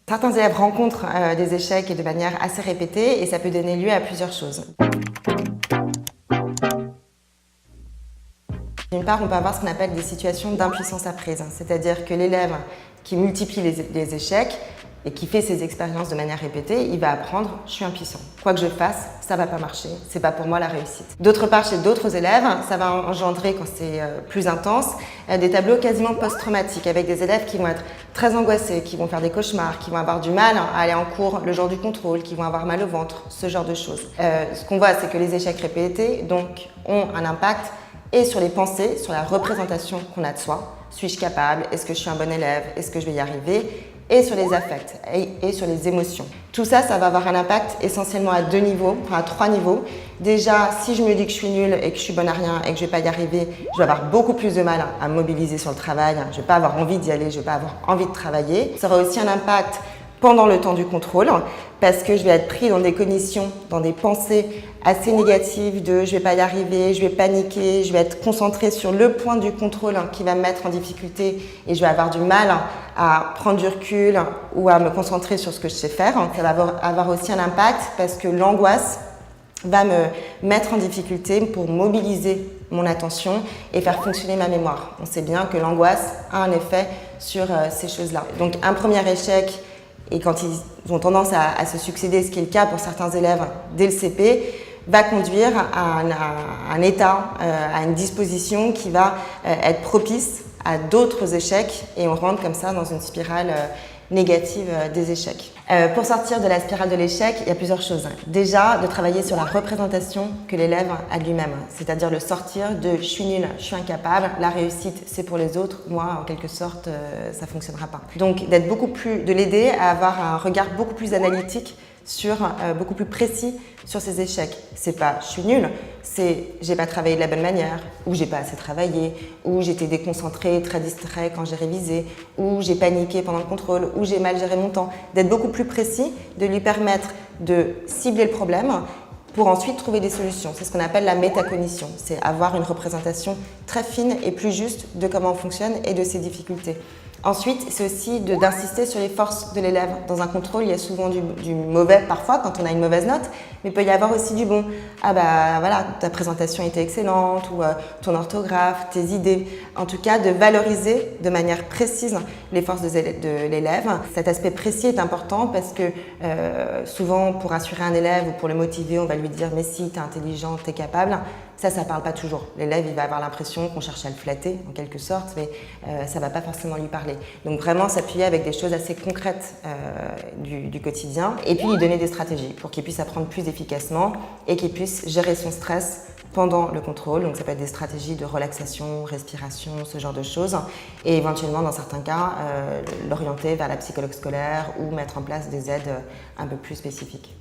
Certains élèves rencontrent des échecs de manière assez répétée et ça peut donner lieu à plusieurs choses. D'une part, on peut avoir ce qu'on appelle des situations d'impuissance apprise, c'est-à-dire que l'élève qui multiplie les échecs et qui fait ses expériences de manière répétée, il va apprendre « je suis impuissant. Quoi que je fasse, ça ne va pas marcher, c'est pas pour moi la réussite ». D'autre part, chez d'autres élèves, ça va engendrer, quand c'est plus intense, des tableaux quasiment post-traumatiques avec des élèves qui vont être très angoissés, qui vont faire des cauchemars, qui vont avoir du mal à aller en cours le jour du contrôle, qui vont avoir mal au ventre, ce genre de choses. Ce qu'on voit, c'est que les échecs répétés donc, ont un impact et sur les pensées, sur la représentation qu'on a de soi. Suis-je capable? Est-ce que je suis un bon élève? Est-ce que je vais y arriver? Et sur les affects et sur les émotions. Tout ça, ça va avoir un impact essentiellement à 2 niveaux, enfin à 3 niveaux. Déjà, si je me dis que je suis nulle et que je suis bonne à rien et que je ne vais pas y arriver, je vais avoir beaucoup plus de mal à me mobiliser sur le travail. Je ne vais pas avoir envie d'y aller, je ne vais pas avoir envie de travailler. Ça aura aussi un impact pendant le temps du contrôle, parce que je vais être pris dans des cognitions, dans des pensées assez négatives de je vais pas y arriver, je vais paniquer, je vais être concentrée sur le point du contrôle qui va me mettre en difficulté et je vais avoir du mal à prendre du recul ou à me concentrer sur ce que je sais faire. Ça va avoir aussi un impact parce que l'angoisse va me mettre en difficulté pour mobiliser mon attention et faire fonctionner ma mémoire. On sait bien que l'angoisse a un effet sur ces choses-là. Donc un premier échec, et quand ils ont tendance à se succéder, ce qui est le cas pour certains élèves dès le CP, va conduire à un état, à une disposition qui va être propice à d'autres échecs et on rentre comme ça dans une spirale négative des échecs. Pour sortir de la spirale de l'échec, il y a plusieurs choses. Déjà, de travailler sur la représentation que l'élève a de lui-même, c'est-à-dire le sortir de « je suis nul, je suis incapable, la réussite c'est pour les autres, moi en quelque sorte ça ne fonctionnera pas ». Donc de l'aider à avoir un regard beaucoup plus analytique beaucoup plus précis sur ces échecs. C'est pas je suis nulle, c'est j'ai pas travaillé de la bonne manière, ou j'ai pas assez travaillé, ou j'étais déconcentrée, très distrait quand j'ai révisé, ou j'ai paniqué pendant le contrôle, ou j'ai mal géré mon temps. D'être beaucoup plus précis, de lui permettre de cibler le problème pour ensuite trouver des solutions. C'est ce qu'on appelle la métacognition, c'est avoir une représentation très fine et plus juste de comment on fonctionne et de ses difficultés. Ensuite, c'est aussi d'insister sur les forces de l'élève. Dans un contrôle, il y a souvent du mauvais parfois quand on a une mauvaise note, mais il peut y avoir aussi du bon. Ah bah voilà, ta présentation était excellente ou ton orthographe, tes idées. En tout cas, de valoriser de manière précise les forces de l'élève. Cet aspect précis est important parce que souvent, pour rassurer un élève ou pour le motiver, on va lui dire « mais si, t'es intelligent, t'es capable ». Ça ne parle pas toujours. L'élève, il va avoir l'impression qu'on cherche à le flatter, en quelque sorte, mais ça ne va pas forcément lui parler. Donc vraiment s'appuyer avec des choses assez concrètes du quotidien et puis lui donner des stratégies pour qu'il puisse apprendre plus efficacement et qu'il puisse gérer son stress pendant le contrôle. Donc ça peut être des stratégies de relaxation, respiration, ce genre de choses. Et éventuellement, dans certains cas, l'orienter vers la psychologue scolaire ou mettre en place des aides un peu plus spécifiques.